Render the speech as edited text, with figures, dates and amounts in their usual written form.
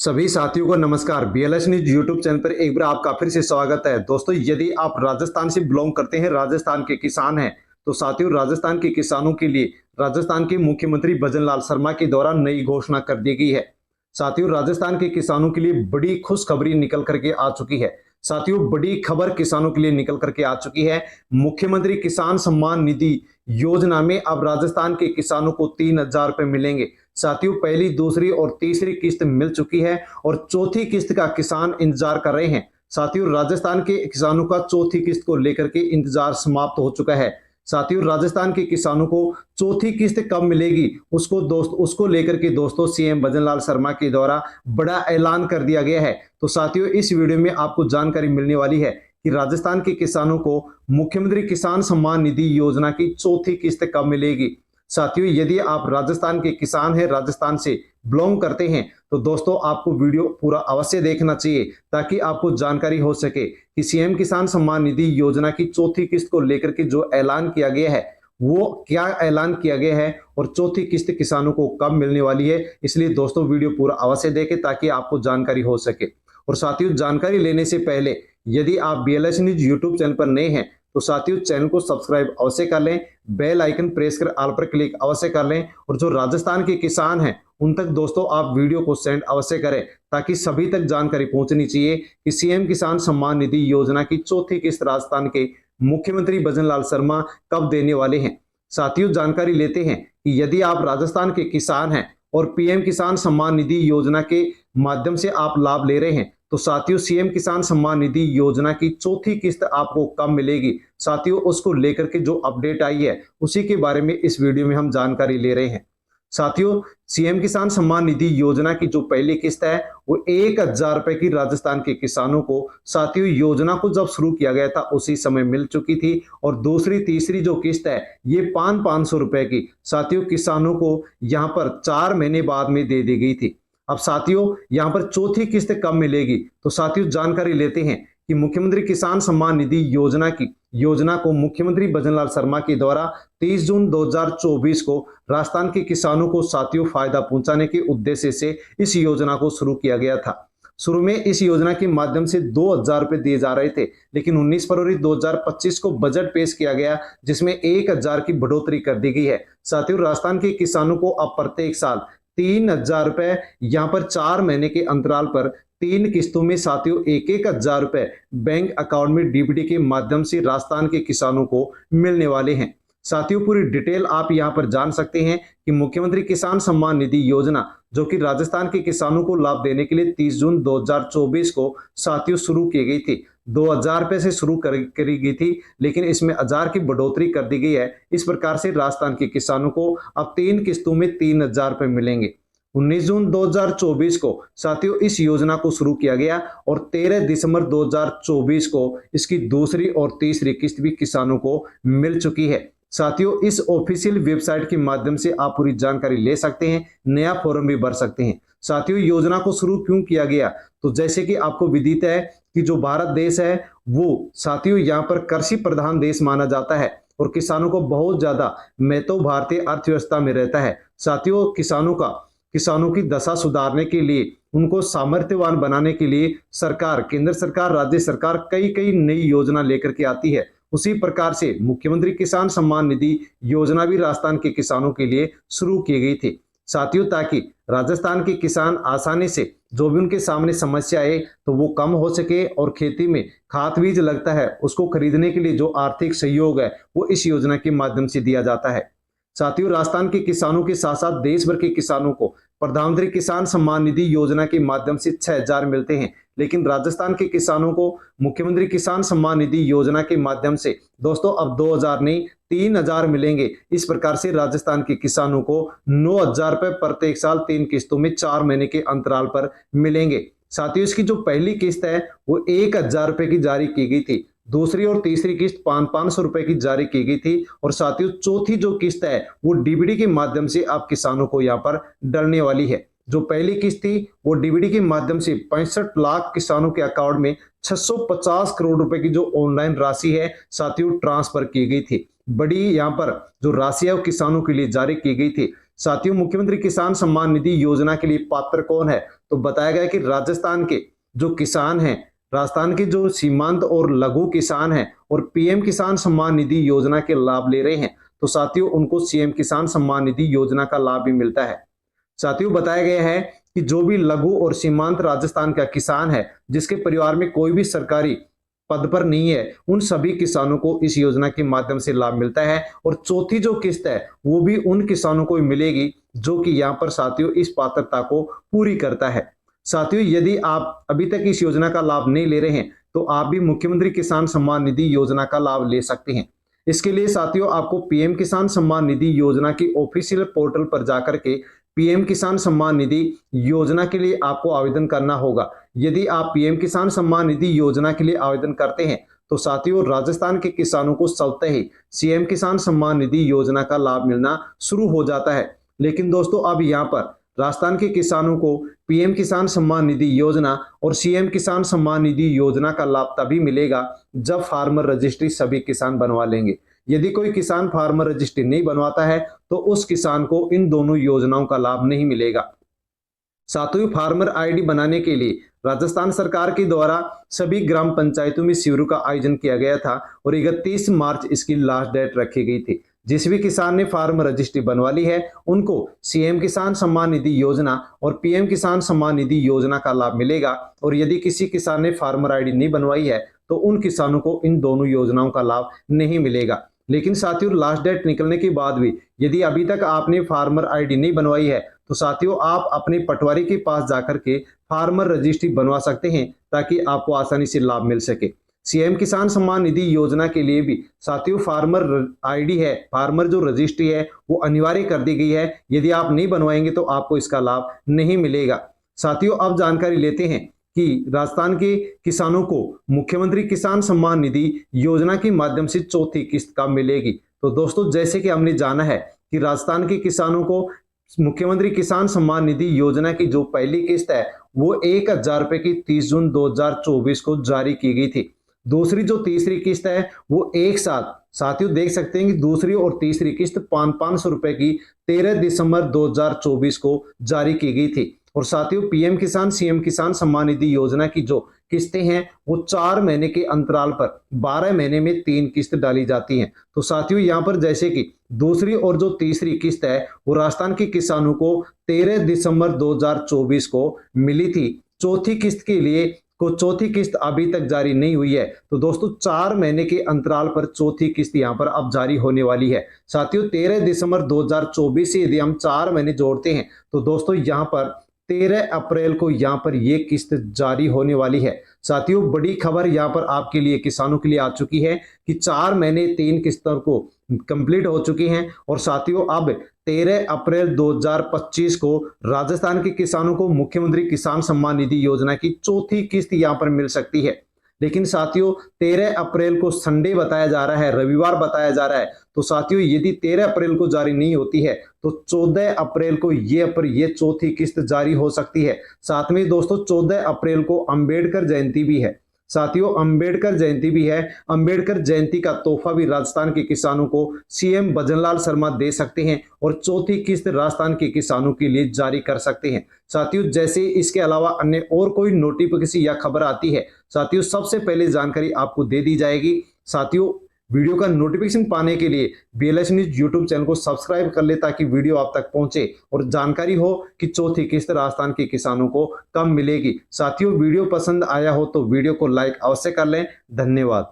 सभी साथियों को नमस्कार। बीएलएस न्यूज यूट्यूब चैनल पर एक बार आपका फिर से स्वागत है। दोस्तों, यदि आप राजस्थान से बिलोंग करते हैं, राजस्थान के किसान हैं, तो साथियों राजस्थान के किसानों के लिए राजस्थान के मुख्यमंत्री भजनलाल शर्मा के द्वारा नई घोषणा कर दी गई है। साथियों, राजस्थान के किसानों के लिए बड़ी खुशखबरी निकल करके आ चुकी है। साथियों, बड़ी खबर किसानों के लिए निकल करके आ चुकी है। मुख्यमंत्री किसान सम्मान निधि योजना में अब राजस्थान के किसानों को 3,000 रुपए मिलेंगे। साथियों, पहली, दूसरी और तीसरी किस्त मिल चुकी है और चौथी किस्त का किसान इंतजार कर रहे हैं। साथियों, राजस्थान के किसानों का चौथी किस्त को लेकर के इंतजार समाप्त हो चुका है। साथियों, राजस्थान के किसानों को चौथी किस्त कब मिलेगी उसको लेकर के दोस्तों सीएम भजनलाल शर्मा के द्वारा बड़ा ऐलान कर दिया गया है। तो साथियों, इस वीडियो में आपको जानकारी मिलने वाली है कि राजस्थान के किसानों को मुख्यमंत्री किसान सम्मान निधि योजना की चौथी किस्त कब मिलेगी। साथियों, यदि आप राजस्थान के किसान हैं, राजस्थान से बिलोंग करते हैं, तो दोस्तों आपको वीडियो पूरा अवश्य देखना चाहिए ताकि आपको जानकारी हो सके कि सीएम किसान सम्मान निधि योजना की चौथी किस्त को लेकर के जो ऐलान किया गया है वो क्या ऐलान किया गया है और चौथी किस्त किसानों को कब मिलने वाली है। इसलिए दोस्तों वीडियो पूरा अवश्य देखें ताकि आपको जानकारी हो सके। और साथियों, जानकारी लेने से पहले यदि आप बीएलएस न्यूज यूट्यूब चैनल पर नए हैं तो साथियों चैनल को सब्सक्राइब अवश्य कर लें, बेल आइकन प्रेस कर ऑल पर क्लिक अवश्य कर लें और जो राजस्थान के किसान हैं उन तक दोस्तों आप वीडियो को सेंड अवश्य करें ताकि सभी तक जानकारी पहुंचनी चाहिए कि सीएम किसान सम्मान निधि योजना की चौथी किस्त राजस्थान के मुख्यमंत्री भजनलाल शर्मा कब देने वाले हैं। साथियों, जानकारी लेते हैं कि यदि आप राजस्थान के किसान हैं और पीएम किसान सम्मान निधि योजना के माध्यम से आप लाभ ले रहे हैं, तो साथियों सीएम किसान सम्मान निधि योजना की चौथी किस्त आपको कब मिलेगी। साथियों, उसको लेकर के जो अपडेट आई है उसी के बारे में इस वीडियो में हम जानकारी ले रहे हैं। साथियों, सीएम किसान सम्मान निधि योजना की जो पहली किस्त है वो 1,000 रुपए की राजस्थान के किसानों को साथियों योजना को जब शुरू किया गया था उसी समय मिल चुकी थी और दूसरी तीसरी जो किस्त है ये 500 रुपए की साथियों किसानों को यहाँ पर 4 महीने बाद में दे दी गई थी। अब साथियों यहाँ पर चौथी किस्त कब मिलेगी, तो साथियों जानकारी लेते हैं कि मुख्यमंत्री किसान सम्मान निधि योजना को मुख्यमंत्री भजनलाल शर्मा के द्वारा 30 जून 2024 को राजस्थान के किसानों को साथियों फायदा पहुंचाने के उद्देश्य से इस योजना को शुरू किया गया था। शुरू में इस योजना के माध्यम से 2,000 रुपए दिए जा रहे थे, लेकिन 19 फरवरी 2025 को बजट पेश किया गया जिसमें 1,000 की बढ़ोतरी कर दी गई है। साथियों, राजस्थान के किसानों को अब प्रत्येक साल 3,000 रुपए यहाँ पर 4 महीने के अंतराल पर 3 किस्तों में साथियों 1,000 रुपए बैंक अकाउंट में डीबीटी के माध्यम से राजस्थान के किसानों को मिलने वाले हैं। साथियों, पूरी डिटेल आप यहाँ पर जान सकते हैं कि मुख्यमंत्री किसान सम्मान निधि योजना जो कि राजस्थान के किसानों को लाभ देने के लिए 30 जून 2024 को साथियों शुरू की गई थी। 2,000 रुपए से शुरू करी गई थी, लेकिन इसमें 1,000 की बढ़ोतरी कर दी गई है। इस प्रकार से राजस्थान के किसानों को अब 3 किस्तों में 3,000 रुपए मिलेंगे। 19 जून 2024 को साथियों इस योजना को शुरू किया गया और 13 दिसंबर 2024 को इसकी दूसरी और तीसरी किस्त भी किसानों को मिल चुकी है। साथियों, इस ऑफिशियल वेबसाइट के माध्यम से आप पूरी जानकारी ले सकते हैं, नया फॉर्म भी भर सकते हैं। साथियों, योजना को शुरू क्यों किया गया, तो जैसे कि आपको विदित है कि जो भारत देश है वो साथियों यहाँ पर कृषि प्रधान देश माना जाता है और किसानों को बहुत ज्यादा महत्व भारतीय अर्थव्यवस्था में रहता है। साथियों, किसानों की दशा सुधारने के लिए, उनको सामर्थ्यवान बनाने के लिए सरकार, केंद्र सरकार, राज्य सरकार कई नई योजना लेकर के आती है। उसी प्रकार से मुख्यमंत्री किसान सम्मान निधि योजना भी राजस्थान के किसानों के लिए शुरू की गई थी साथियों, ताकि राजस्थान के किसान आसानी से जो भी उनके सामने समस्या है तो वो कम हो सके और खेती में खाद बीज लगता है उसको खरीदने के लिए जो आर्थिक सहयोग है वो इस योजना के माध्यम से दिया जाता है। साथियों, राजस्थान के किसानों के साथ साथ देश भर के किसानों को प्रधानमंत्री किसान सम्मान निधि योजना के माध्यम से 6,000 मिलते हैं, लेकिन राजस्थान के किसानों को मुख्यमंत्री किसान सम्मान निधि योजना के माध्यम से दोस्तों अब 2,000 नहीं 3,000 मिलेंगे। इस प्रकार से राजस्थान के किसानों को 9,000 रुपए प्रत्येक साल 3 किस्तों में 4 महीने के अंतराल पर मिलेंगे। साथियों, इसकी जो पहली किस्त है वो 1,000 रुपए की जारी की गई थी, दूसरी और तीसरी किस्त 500 रुपए की जारी की गई थी और साथियों चौथी जो किस्त है वो डीबीटी के माध्यम से आप किसानों को यहाँ पर डलने वाली है। जो पहली किस्त थी वो डीबीटी के माध्यम से 65 लाख किसानों के अकाउंट में 650 करोड़ रुपए की जो ऑनलाइन राशि है साथियों ट्रांसफर की गई थी। बड़ी यहाँ पर जो राशि है वो किसानों के लिए जारी की गई थी। साथियों, मुख्यमंत्री किसान सम्मान निधि योजना के लिए पात्र कौन है, तो बताया गया कि राजस्थान के जो किसान हैं, राजस्थान के जो सीमांत और लघु किसान हैं और पीएम किसान सम्मान निधि योजना के लाभ ले रहे हैं, तो साथियों उनको सीएम किसान सम्मान निधि योजना का लाभ भी मिलता है। साथियों बताया गया है कि जो भी लघु और सीमांत राजस्थान का किसान है, जिसके परिवार में कोई भी सरकारी पद पर नहीं है, उन सभी किसानों को इस योजना के माध्यम से लाभ मिलता है। और चौथी जो किस्त है वो भी उन किसानों को मिलेगी जो कि यहाँ पर साथियों इस पात्रता को पूरी करता है। साथियों यदि आप अभी तक इस योजना का लाभ नहीं ले रहे हैं तो आप भी मुख्यमंत्री किसान सम्मान निधि योजना का लाभ ले सकते हैं। इसके लिए साथियों आपको पीएम किसान सम्मान निधि योजना की ऑफिशियल पोर्टल पर जाकर के पीएम किसान सम्मान निधि योजना के लिए आपको आवेदन करना होगा। यदि आप पीएम किसान सम्मान निधि योजना के लिए आवेदन करते हैं तो साथियों राजस्थान के किसानों को स्वतः ही सीएम किसान सम्मान निधि योजना का लाभ मिलना शुरू हो जाता है। लेकिन दोस्तों अब यहाँ पर राजस्थान के किसानों को पीएम किसान सम्मान निधि योजना और सीएम किसान सम्मान निधि योजना का लाभ तभी मिलेगा जब फार्मर रजिस्ट्री सभी किसान बनवा लेंगे। यदि कोई किसान फार्मर रजिस्ट्री नहीं बनवाता है तो उस किसान को इन दोनों योजनाओं का लाभ नहीं मिलेगा। साथियों फार्मर आईडी बनाने के लिए राजस्थान सरकार के द्वारा सभी ग्राम पंचायतों में शिविरों का आयोजन किया गया था और 31 मार्च इसकी लास्ट डेट रखी गई थी। जिस भी किसान ने फार्मर रजिस्ट्री बनवा ली है उनको सीएम किसान सम्मान निधि योजना और पीएम किसान सम्मान निधि योजना का लाभ मिलेगा। और यदि किसी किसान ने फार्मर आईडी नहीं बनवाई है तो उन किसानों को इन दोनों योजनाओं का लाभ नहीं मिलेगा। लेकिन साथियों लास्ट डेट निकलने के बाद भी यदि अभी तक आपने फार्मर आईडी नहीं बनवाई है तो साथियों आप अपने पटवारी के पास जाकर के फार्मर रजिस्ट्री बनवा सकते हैं ताकि आपको आसानी से लाभ मिल सके। सीएम किसान सम्मान निधि योजना के लिए भी साथियों फार्मर आईडी है, फार्मर जो रजिस्ट्री है वो अनिवार्य कर दी गई है। यदि आप नहीं बनवाएंगे तो आपको इसका लाभ नहीं मिलेगा। साथियों अब जानकारी लेते हैं कि राजस्थान के किसानों को मुख्यमंत्री किसान सम्मान निधि योजना के माध्यम से चौथी किस्त कब मिलेगी। तो दोस्तों जैसे कि हमने जाना है कि राजस्थान के किसानों को मुख्यमंत्री किसान सम्मान निधि योजना की जो पहली किस्त है वो 1000 रुपए की 30 जून 2024 को जारी की गई थी। दूसरी जो तीसरी किस्त है वो एक साथ साथियों देख सकते हैं कि दूसरी और तीसरी किस्त 500 रुपए की 13 दिसंबर 2024 को जारी की गई थी। और साथियों पीएम किसान सीएम किसान सम्मान निधि योजना की जो किस्तें हैं वो 4 महीने के अंतराल पर 12 महीने में 3 किस्त डाली जाती हैं। तो साथियों यहाँ पर जैसे कि दूसरी और जो तीसरी किस्त है वो राजस्थान के किसानों को 13 दिसंबर 2024 को मिली थी। चौथी किस्त के लिए चौथी किस्त अभी तक जारी नहीं हुई है। तो दोस्तों 4 महीने के अंतराल पर चौथी किस्त यहाँ पर अब जारी होने वाली है। साथियों 13 दिसंबर 2024 से यदि हम 4 महीने जोड़ते हैं तो दोस्तों यहाँ पर 13 अप्रैल को यहाँ पर ये किस्त जारी होने वाली है। साथियों बड़ी खबर यहाँ पर आपके लिए किसानों के लिए आ चुकी है कि 4 महीने 3 किस्तों को कंप्लीट हो चुकी हैं। और साथियों अब 13 अप्रैल 2025 को राजस्थान के किसानों को मुख्यमंत्री किसान सम्मान निधि योजना की चौथी किस्त यहाँ पर मिल सकती है। लेकिन साथियों 13 अप्रैल को संडे बताया जा रहा है, रविवार बताया जा रहा है। तो साथियों यदि 13 अप्रैल को जारी नहीं होती है तो 14 अप्रैल को ये चौथी किस्त जारी हो सकती है। साथ में दोस्तों 14 अप्रैल को अंबेडकर जयंती भी है। साथियों अंबेडकर जयंती भी है। अंबेडकर जयंती का तोहफा भी राजस्थान के किसानों को सीएम भजनलाल शर्मा दे सकते हैं और चौथी किस्त राजस्थान के किसानों के लिए जारी कर सकते हैं। साथियों जैसे इसके अलावा अन्य और कोई नोटिफिकेशन या खबर आती है साथियों सबसे पहले जानकारी आपको दे दी जाएगी। साथियों वीडियो का नोटिफिकेशन पाने के लिए बीएलएस न्यूज यूट्यूब चैनल को सब्सक्राइब कर ले ताकि वीडियो आप तक पहुंचे और जानकारी हो कि चौथी किस्त राजस्थान के किसानों को कब मिलेगी। साथियों वीडियो पसंद आया हो तो वीडियो को लाइक अवश्य कर लें। धन्यवाद।